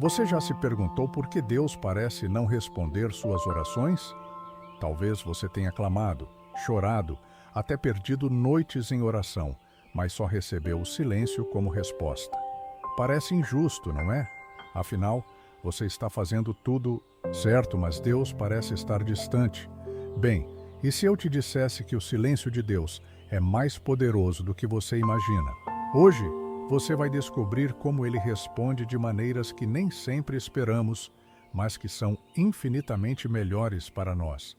Você já se perguntou por que Deus parece não responder suas orações? Talvez você tenha clamado, chorado, até perdido noites em oração, mas só recebeu o silêncio como resposta. Parece injusto, não é? Afinal, você está fazendo tudo certo, mas Deus parece estar distante. Bem, e se eu te dissesse que o silêncio de Deus é mais poderoso do que você imagina? Hoje, você vai descobrir como ele responde de maneiras que nem sempre esperamos, mas que são infinitamente melhores para nós.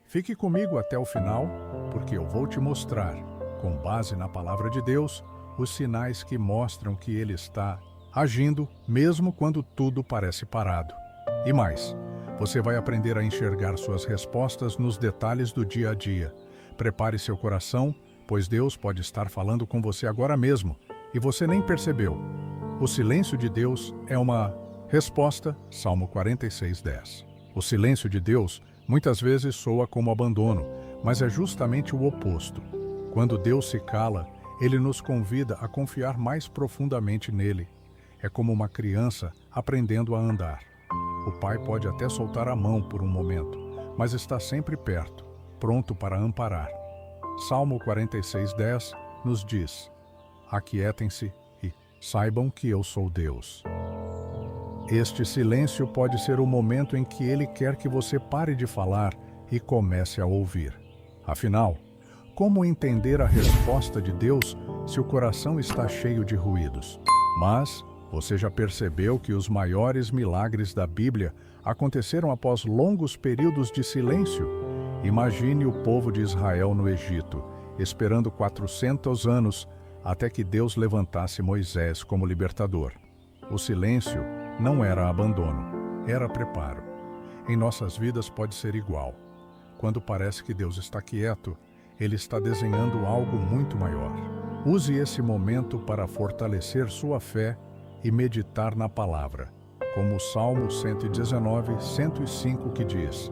Fique comigo até o final, porque eu vou te mostrar, com base na palavra de Deus, os sinais que mostram que ele está agindo, mesmo quando tudo parece parado. E mais, você vai aprender a enxergar suas respostas nos detalhes do dia a dia. Prepare seu coração, pois Deus pode estar falando com você agora mesmo, e você nem percebeu. O silêncio de Deus é uma resposta, Salmo 46:10. O silêncio de Deus muitas vezes soa como abandono, mas é justamente o oposto. Quando Deus se cala, ele nos convida a confiar mais profundamente nele. É como uma criança aprendendo a andar. O pai pode até soltar a mão por um momento, mas está sempre perto, pronto para amparar. Salmo 46:10 nos diz: aquietem-se e saibam que eu sou Deus. Este silêncio pode ser o momento em que ele quer que você pare de falar e comece a ouvir. Afinal, como entender a resposta de Deus se o coração está cheio de ruídos? Mas você já percebeu que os maiores milagres da Bíblia aconteceram após longos períodos de silêncio? Imagine o povo de Israel no Egito, esperando 400 anos até que Deus levantasse Moisés como libertador. O silêncio não era abandono, era preparo. Em nossas vidas pode ser igual. Quando parece que Deus está quieto, Ele está desenhando algo muito maior. Use esse momento para fortalecer sua fé e meditar na palavra, como o Salmo 119, 105 que diz: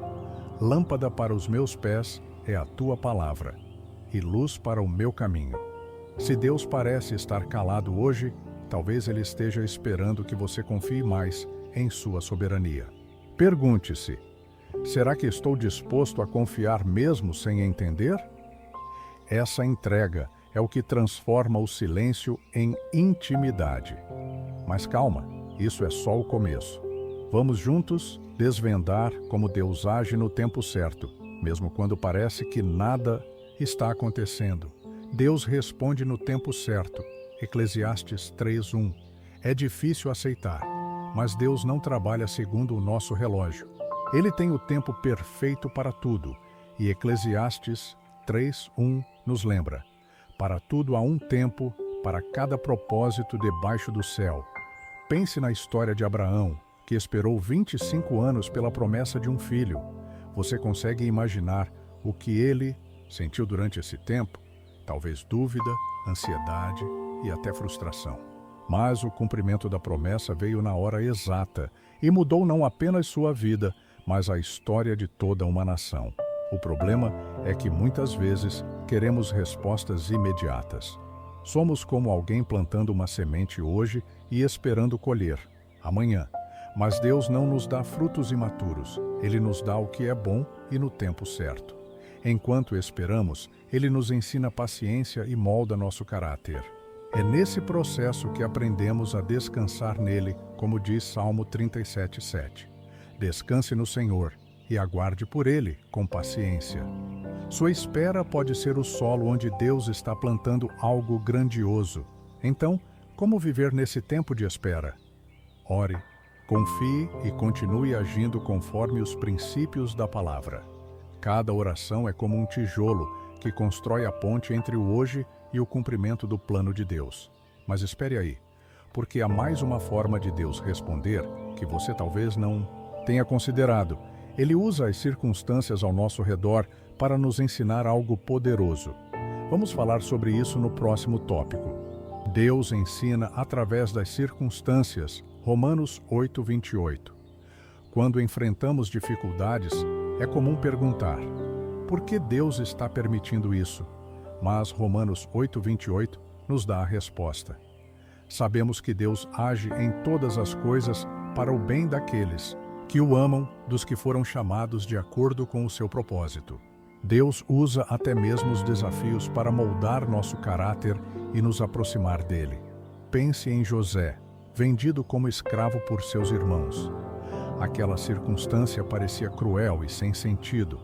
lâmpada para os meus pés é a tua palavra, e luz para o meu caminho. Se Deus parece estar calado hoje, talvez Ele esteja esperando que você confie mais em sua soberania. Pergunte-se: será que estou disposto a confiar mesmo sem entender? Essa entrega é o que transforma o silêncio em intimidade. Mas calma, isso é só o começo. Vamos juntos desvendar como Deus age no tempo certo, mesmo quando parece que nada está acontecendo. Deus responde no tempo certo. Eclesiastes 3:1. É difícil aceitar, mas Deus não trabalha segundo o nosso relógio. Ele tem o tempo perfeito para tudo, e Eclesiastes 3:1 nos lembra: para tudo há um tempo, para cada propósito debaixo do céu. Pense na história de Abraão, que esperou 25 anos pela promessa de um filho. Você consegue imaginar o que ele sentiu durante esse tempo? Talvez dúvida, ansiedade e até frustração. Mas o cumprimento da promessa veio na hora exata e mudou não apenas sua vida, mas a história de toda uma nação. O problema é que muitas vezes queremos respostas imediatas. Somos como alguém plantando uma semente hoje e esperando colher amanhã. Mas Deus não nos dá frutos imaturos. Ele nos dá o que é bom e no tempo certo. Enquanto esperamos, Ele nos ensina paciência e molda nosso caráter. É nesse processo que aprendemos a descansar nele, como diz Salmo 37:7. Descanse no Senhor e aguarde por Ele com paciência. Sua espera pode ser o solo onde Deus está plantando algo grandioso. Então, como viver nesse tempo de espera? Ore, confie e continue agindo conforme os princípios da palavra. Cada oração é como um tijolo que constrói a ponte entre o hoje e o cumprimento do plano de Deus. Mas espere aí, porque há mais uma forma de Deus responder que você talvez não tenha considerado. Ele usa as circunstâncias ao nosso redor para nos ensinar algo poderoso. Vamos falar sobre isso no próximo tópico. Deus ensina através das circunstâncias, Romanos 8:28. Quando enfrentamos dificuldades, é comum perguntar: por que Deus está permitindo isso? Mas Romanos 8:28 nos dá a resposta. Sabemos que Deus age em todas as coisas para o bem daqueles que o amam, dos que foram chamados de acordo com o seu propósito. Deus usa até mesmo os desafios para moldar nosso caráter e nos aproximar dele. Pense em José, vendido como escravo por seus irmãos. Aquela circunstância parecia cruel e sem sentido,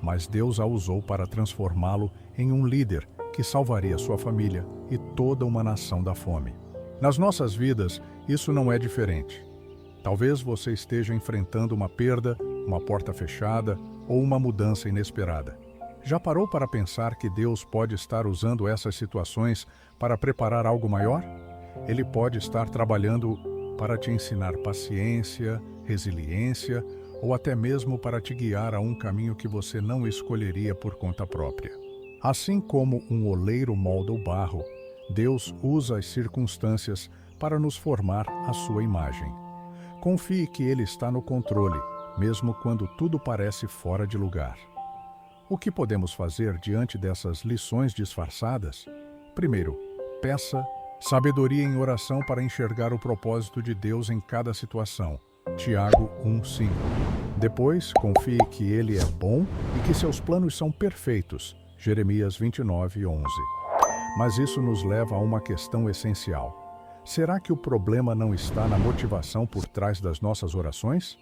mas Deus a usou para transformá-lo em um líder que salvaria sua família e toda uma nação da fome. Nas nossas vidas, isso não é diferente. Talvez você esteja enfrentando uma perda, uma porta fechada ou uma mudança inesperada. Já parou para pensar que Deus pode estar usando essas situações para preparar algo maior? Ele pode estar trabalhando para te ensinar paciência, resiliência ou até mesmo para te guiar a um caminho que você não escolheria por conta própria. Assim como um oleiro molda o barro, Deus usa as circunstâncias para nos formar à sua imagem. Confie que Ele está no controle, mesmo quando tudo parece fora de lugar. O que podemos fazer diante dessas lições disfarçadas? Primeiro, peça sabedoria em oração para enxergar o propósito de Deus em cada situação. Tiago 1:5. Depois, confie que Ele é bom e que seus planos são perfeitos. Jeremias 29:11. Mas isso nos leva a uma questão essencial. Será que o problema não está na motivação por trás das nossas orações?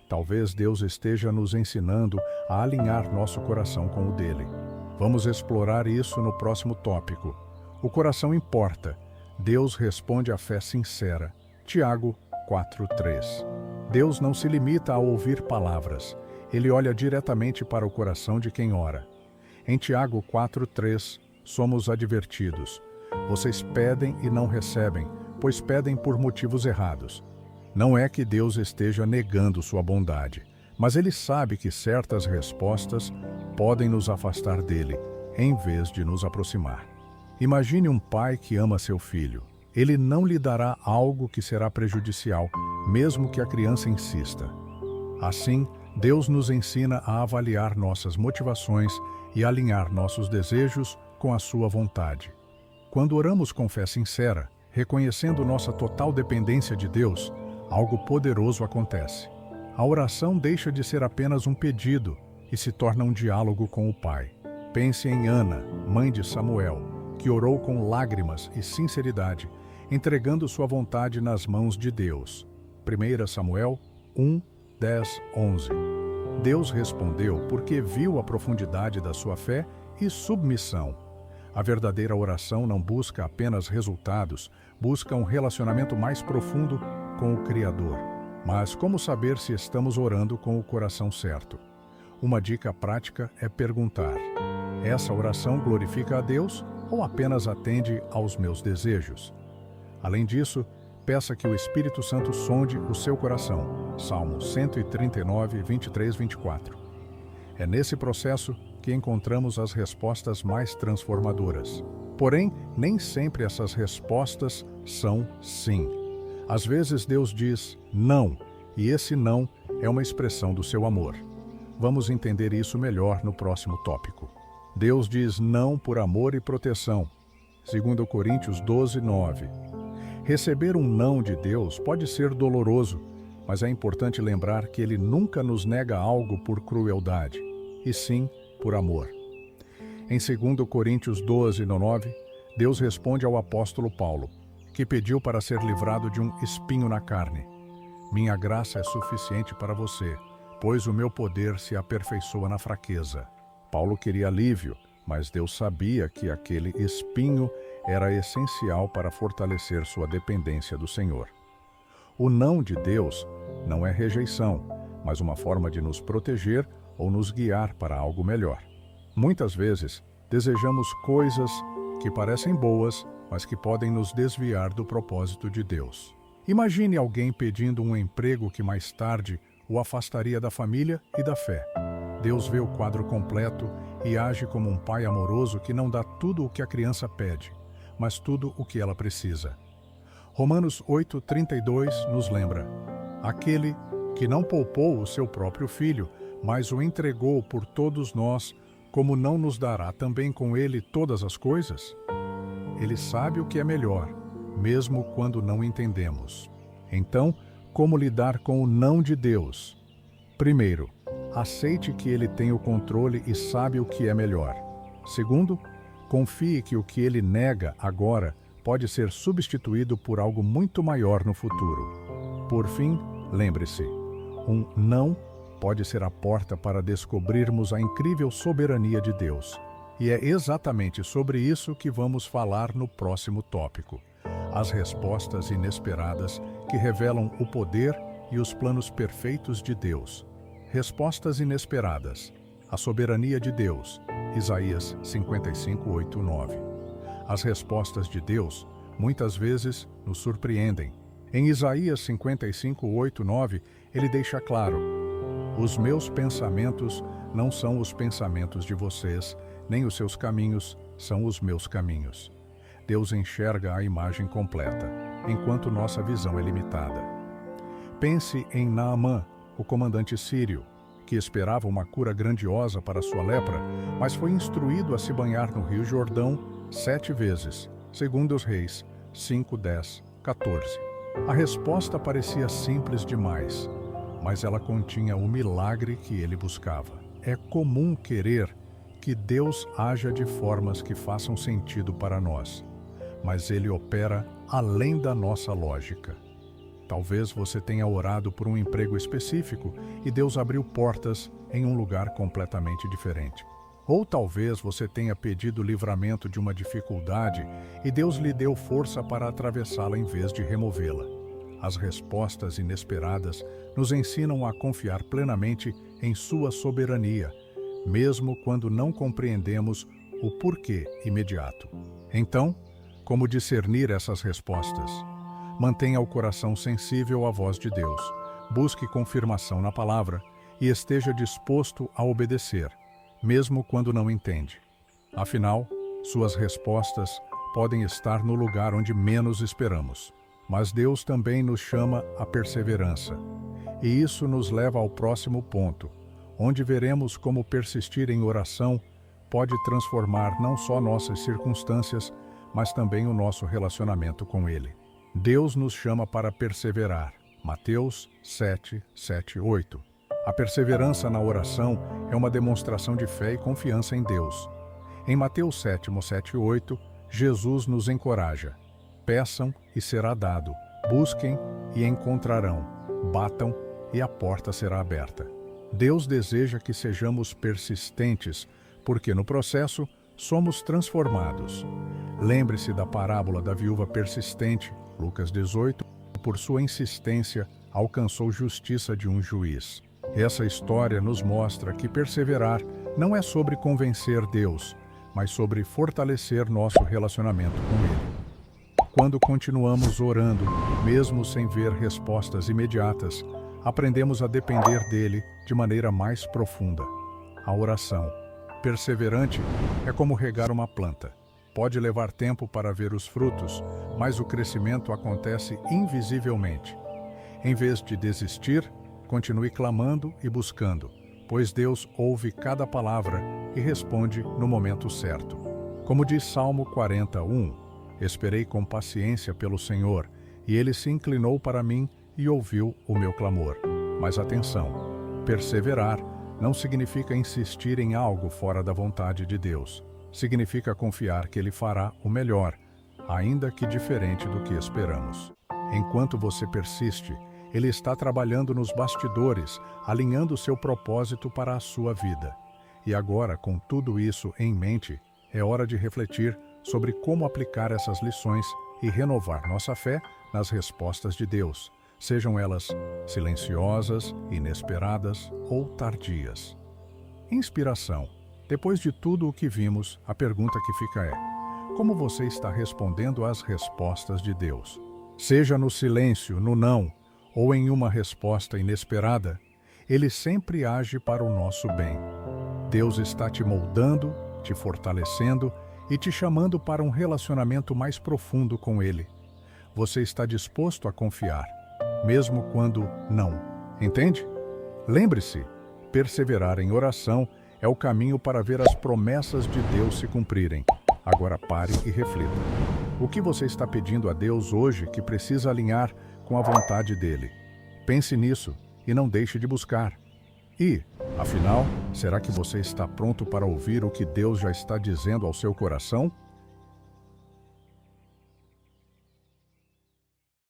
Talvez Deus esteja nos ensinando a alinhar nosso coração com o dele. Vamos explorar isso no próximo tópico. O coração importa. Deus responde à fé sincera. Tiago 4:3. Deus não se limita a ouvir palavras. Ele olha diretamente para o coração de quem ora. Em Tiago 4:3, somos advertidos. Vocês pedem e não recebem, pois pedem por motivos errados. Não é que Deus esteja negando sua bondade, mas Ele sabe que certas respostas podem nos afastar dele, em vez de nos aproximar. Imagine um pai que ama seu filho. Ele não lhe dará algo que será prejudicial, mesmo que a criança insista. Assim, Deus nos ensina a avaliar nossas motivações e alinhar nossos desejos com a sua vontade. Quando oramos com fé sincera, reconhecendo nossa total dependência de Deus, algo poderoso acontece. A oração deixa de ser apenas um pedido e se torna um diálogo com o Pai. Pense em Ana, mãe de Samuel, que orou com lágrimas e sinceridade, entregando sua vontade nas mãos de Deus. 1 Samuel 1:10-11. Deus respondeu porque viu a profundidade da sua fé e submissão. A verdadeira oração não busca apenas resultados, busca um relacionamento mais profundo com o Criador. Mas como saber se estamos orando com o coração certo? Uma dica prática é perguntar: essa oração glorifica a Deus ou apenas atende aos meus desejos? Além disso, peça que o Espírito Santo sonde o seu coração. Salmo 139, 23-24. É nesse processo que encontramos as respostas mais transformadoras. Porém, nem sempre essas respostas são sim. Às vezes Deus diz não, e esse não é uma expressão do seu amor. Vamos entender isso melhor no próximo tópico. Deus diz não por amor e proteção. 2 Coríntios 12:9. Receber um não de Deus pode ser doloroso, mas é importante lembrar que Ele nunca nos nega algo por crueldade, e sim por amor. Em 2 Coríntios 12:9, Deus responde ao apóstolo Paulo, que pediu para ser livrado de um espinho na carne. Minha graça é suficiente para você, pois o meu poder se aperfeiçoa na fraqueza. Paulo queria alívio, mas Deus sabia que aquele espinho era essencial para fortalecer sua dependência do Senhor. O não de Deus não é rejeição, mas uma forma de nos proteger ou nos guiar para algo melhor. Muitas vezes, desejamos coisas que parecem boas, mas que podem nos desviar do propósito de Deus. Imagine alguém pedindo um emprego que mais tarde o afastaria da família e da fé. Deus vê o quadro completo e age como um pai amoroso que não dá tudo o que a criança pede, mas tudo o que ela precisa. Romanos 8:32 nos lembra: aquele que não poupou o seu próprio filho, mas o entregou por todos nós, como não nos dará também com ele todas as coisas? Ele sabe o que é melhor, mesmo quando não entendemos. Então, Como lidar com o não de Deus? Primeiro, aceite que Ele tem o controle e sabe o que é melhor. Segundo, confie que o que Ele nega agora pode ser substituído por algo muito maior no futuro. Por fim, lembre-se, um não pode ser a porta para descobrirmos a incrível soberania de Deus. E é exatamente sobre isso que vamos falar no próximo tópico. As respostas inesperadas que revelam o poder e os planos perfeitos de Deus. Respostas inesperadas. A soberania de Deus. Isaías 55, 8, 9. As respostas de Deus muitas vezes nos surpreendem. Em Isaías 55, 8, 9, ele deixa claro: os meus pensamentos não são os pensamentos de vocês, nem os seus caminhos são os meus caminhos. Deus enxerga a imagem completa, enquanto nossa visão é limitada. Pense em Naamã, o comandante sírio, que esperava uma cura grandiosa para sua lepra, mas foi instruído a se banhar no Rio Jordão 7 vezes, segundo os Reis 5, 10, 14. A resposta parecia simples demais, mas ela continha o milagre que ele buscava. É comum querer que Deus haja de formas que façam sentido para nós, mas Ele opera além da nossa lógica. Talvez você tenha orado por um emprego específico e Deus abriu portas em um lugar completamente diferente. Ou talvez você tenha pedido livramento de uma dificuldade e Deus lhe deu força para atravessá-la em vez de removê-la. As respostas inesperadas nos ensinam a confiar plenamente em Sua soberania, mesmo quando não compreendemos o porquê imediato. Então, como discernir essas respostas? Mantenha o coração sensível à voz de Deus, busque confirmação na palavra e esteja disposto a obedecer, mesmo quando não entende. Afinal, suas respostas podem estar no lugar onde menos esperamos. Mas Deus também nos chama à perseverança. E isso nos leva ao próximo ponto, onde veremos como persistir em oração pode transformar não só nossas circunstâncias, mas também o nosso relacionamento com Ele. Deus nos chama para perseverar. Mateus 7, 7, 8. A perseverança na oração é uma demonstração de fé e confiança em Deus. Em Mateus 7, 7, 8, Jesus nos encoraja. Peçam e será dado. Busquem e encontrarão. Batam e a porta será aberta. Deus deseja que sejamos persistentes, porque no processo somos transformados. Lembre-se da parábola da viúva persistente, Lucas 18, por sua insistência, alcançou justiça de um juiz. Essa história nos mostra que perseverar não é sobre convencer Deus, mas sobre fortalecer nosso relacionamento com Ele. Quando continuamos orando, mesmo sem ver respostas imediatas, aprendemos a depender dele de maneira mais profunda. A oração perseverante é como regar uma planta. Pode levar tempo para ver os frutos, mas o crescimento acontece invisivelmente. Em vez de desistir, continue clamando e buscando, pois Deus ouve cada palavra e responde no momento certo. Como diz Salmo 41, esperei com paciência pelo Senhor, e Ele se inclinou para mim e ouviu o meu clamor. Mas atenção, perseverar não significa insistir em algo fora da vontade de Deus. Significa confiar que Ele fará o melhor, ainda que diferente do que esperamos. Enquanto você persiste, Ele está trabalhando nos bastidores, alinhando seu propósito para a sua vida. E agora, com tudo isso em mente, é hora de refletir sobre como aplicar essas lições e renovar nossa fé nas respostas de Deus, sejam elas silenciosas, inesperadas ou tardias. Inspiração. Depois de tudo o que vimos, a pergunta que fica é: como você está respondendo às respostas de Deus? Seja no silêncio, no não, ou em uma resposta inesperada, Ele sempre age para o nosso bem. Deus está te moldando, te fortalecendo e te chamando para um relacionamento mais profundo com Ele. Você está disposto a confiar, mesmo quando não. Entende? Lembre-se, perseverar em oração é o caminho para ver as promessas de Deus se cumprirem. Agora pare e reflita. O que você está pedindo a Deus hoje que precisa alinhar com a vontade dEle? Pense nisso e não deixe de buscar. E, afinal, será que você está pronto para ouvir o que Deus já está dizendo ao seu coração?